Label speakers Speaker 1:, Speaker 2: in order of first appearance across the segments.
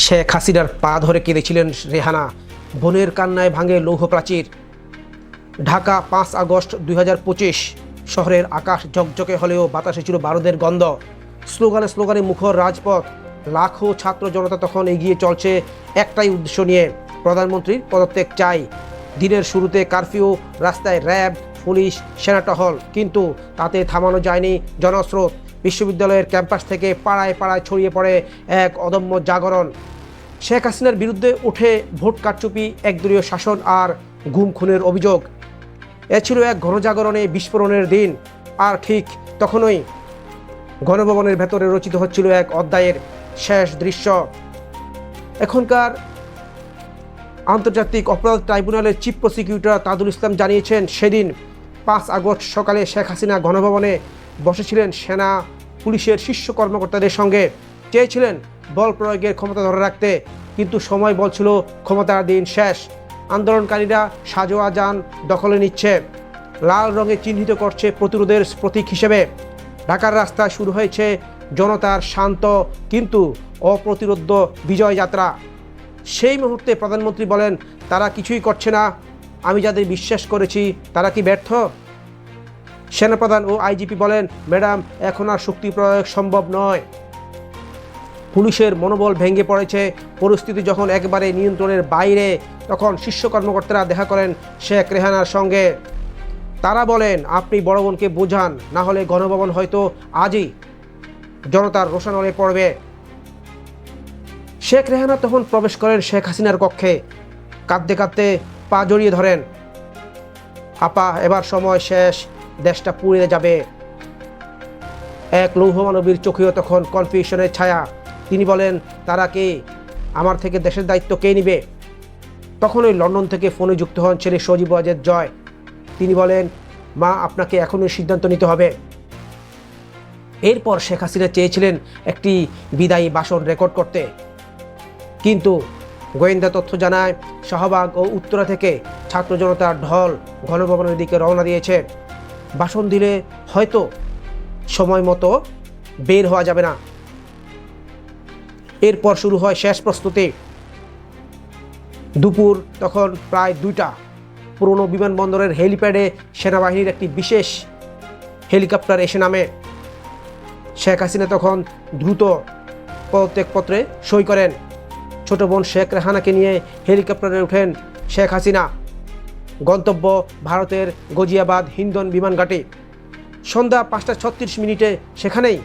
Speaker 1: শেখ হাসিনার পা ধরে কেঁদেছিলেন রেহানা। বোনের কান্নায় ভাঙে লৌহ প্রাচীর। ঢাকা 5 আগস্ট 2025। শহরের আকাশ ঝকঝকে হলেও বাতাসে ছিল বারুদের গন্ধ। স্লোগানে স্লোগানে মুখর রাজপথ। লাখো ছাত্র জনতা তখন এগিয়ে চলছে একটাই উদ্দেশ্য নিয়ে, প্রধানমন্ত্রীর পদত্যাগ চাই। দিনের শুরুতে কারফিউ, রাস্তায় র্যাব, পুলিশ, সেনা টহল, কিন্তু তাতে থামানো যায়নি জনস্রোত। বিশ্ববিদ্যালয়ের ক্যাম্পাস থেকে পাড়ায় পাড়ায় ছড়িয়ে পড়ে এক অদম্য জাগরণ। শেখ হাসিনার বিরুদ্ধে ওঠে ভোট কারচুপি, একদলীয় শাসন আর গুম খুনের অভিযোগ। এ ছিল এক গণজাগরণে বিস্ফোরণের দিন। আর ঠিক তখনই গণভবনের ভেতরে রচিত হচ্ছিল এক অধ্যায়ের শেষ দৃশ্য। এখনকার আন্তর্জাতিক অপরাধ ট্রাইব্যুনালের চিফ প্রসিকিউটর তাজুল ইসলাম জানিয়েছেন, সেদিন 5 আগস্ট সকালে শেখ হাসিনা গণভবনে বসেছিলেন সেনা পুলিশের শীর্ষ কর্মকর্তাদের সঙ্গে। চেয়েছিলেন বল প্রয়োগের ক্ষমতা ধরে রাখতে, কিন্তু সময় বলছিল ক্ষমতার দিন শেষ। আন্দোলনকারীরা সাজোয়া যান দখলে নিচ্ছে, লাল রঙে চিহ্নিত করছে প্রতিরোধের প্রতীক হিসেবে। ঢাকার রাস্তায় শুরু হয়েছে জনতার শান্ত কিন্তু অপ্রতিরোধ্য বিজয় যাত্রা। সেই মুহূর্তে প্রধানমন্ত্রী বলেন, তারা কিছুই করছে না, আমি যাদের বিশ্বাস করেছি তারা কি ব্যর্থ? সেনাপ্রধান ও আইজিপি বলেন, ম্যাডাম, এখন আর শক্তি প্রয়োগ সম্ভব নয়। পুলিশের মনোবল ভেঙে পড়েছে। পরিস্থিতি যখন একেবারে নিয়ন্ত্রণের বাইরে, তখন শীর্ষ কর্মকর্তারা দেখা করেন শেখ রেহানার সঙ্গে। তারা বলেন, আপনি বড় বোনকে বোঝান, না হলে গণভবন হয়তো আজই জনতার রোষানলে পড়বে। শেখ রেহানা তখন প্রবেশ করেন শেখ হাসিনার কক্ষে। কাঁদতে কাঁদতে পা জড়িয়ে ধরেন, আপা, এবার সময় শেষ, দেশটা পুড়ে যাবে। এক লৌহ মানবীর চোখেও তখন কনফিউশনের ছায়া। তিনি বলেন, তারা কে? আমার থেকে দেশের দায়িত্ব কে নিবে? তখনই লন্ডন থেকে ফোনে যুক্ত হন ছেলে সজীব ওয়াজেদ জয়। তিনি বলেন, মা, আপনাকে এখনই সিদ্ধান্ত নিতে হবে। এরপর শেখ হাসিনা চেয়েছিলেন একটি বিদায়ী ভাষণ রেকর্ড করতে, কিন্তু গোয়েন্দা তথ্য জানায় শাহবাগ ও উত্তরা থেকে ছাত্র জনতার ঢল গণভবনের দিকে রওনা দিয়েছে। ভাষণ দিলে হয়তো সময় মতো বের হওয়া যাবে না। এরপর শুরু হয় শেষ প্রস্তুতি। দুপুর তখন প্রায় 2টা। পুরনো বিমানবন্দরের হেলিপ্যাডে সেনাবাহিনীর একটি বিশেষ হেলিকপ্টার এসে নামে। শেখ হাসিনা তখন দ্রুত পদত্যাগপত্রে সই করেন। ছোট বোন শেখ রেহানাকে নিয়ে হেলিকপ্টারে ওঠেন শেখ হাসিনা। গন্তব্য ভারতের গজিয়াবাদ হিন্দন বিমানঘাটি। সন্ধ্যা 5:36 সেখানেই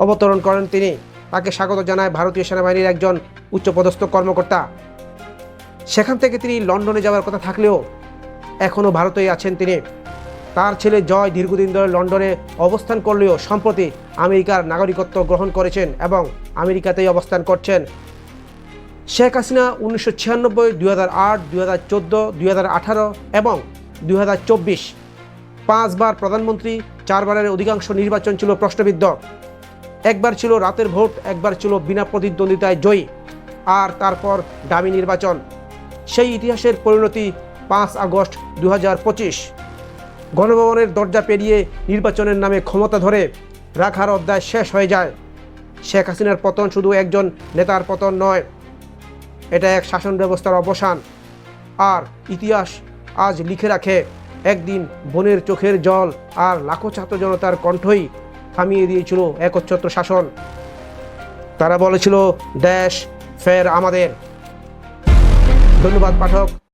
Speaker 1: অবতরণ করেন তিনি। তাকে স্বাগত জানায় ভারতীয় সেনাবাহিনীর একজন উচ্চপদস্থ কর্মকর্তা। সেখান থেকে তিনি লন্ডনে যাওয়ার কথা থাকলেও এখনও ভারতেই আছেন তিনি। তার ছেলে জয় দীর্ঘদিন ধরে লন্ডনে অবস্থান করলেও সম্প্রতি আমেরিকার নাগরিকত্ব গ্রহণ করেছেন এবং আমেরিকাতেই অবস্থান করছেন। শেখ হাসিনা 1996, 2008, 2014, 2018 এবং 2024 5বার প্রধানমন্ত্রী, 4বারের অধিকাংশ নির্বাচন ছিল প্রশ্নবিদ্ধ। একবার ছিল রাতের ভোট, একবার ছিল বিনা প্রতিদ্বন্দ্বিতায় জয়ী, আর তারপর ডামি নির্বাচন। সেই ইতিহাসের পরিণতি 5 আগস্ট 2025। গণভবনের দরজা পেরিয়ে নির্বাচনের নামে ক্ষমতা ধরে রাখার অধ্যায় শেষ হয়ে যায়। শেখ হাসিনার পতন শুধু একজন নেতার পতন নয়, এটা এক শাসন ব্যবস্থার অবসান। আর ইতিহাস আজ লিখে রাখে, একদিন বোনের চোখের জল আর লাখো ছাত্র জনতার কণ্ঠই থামিয়ে দিয়েছিল একচ্ছত্র শাসন। তারা বলেছিল, দেশ ফের আমাদের। ধন্যবাদ পাঠক।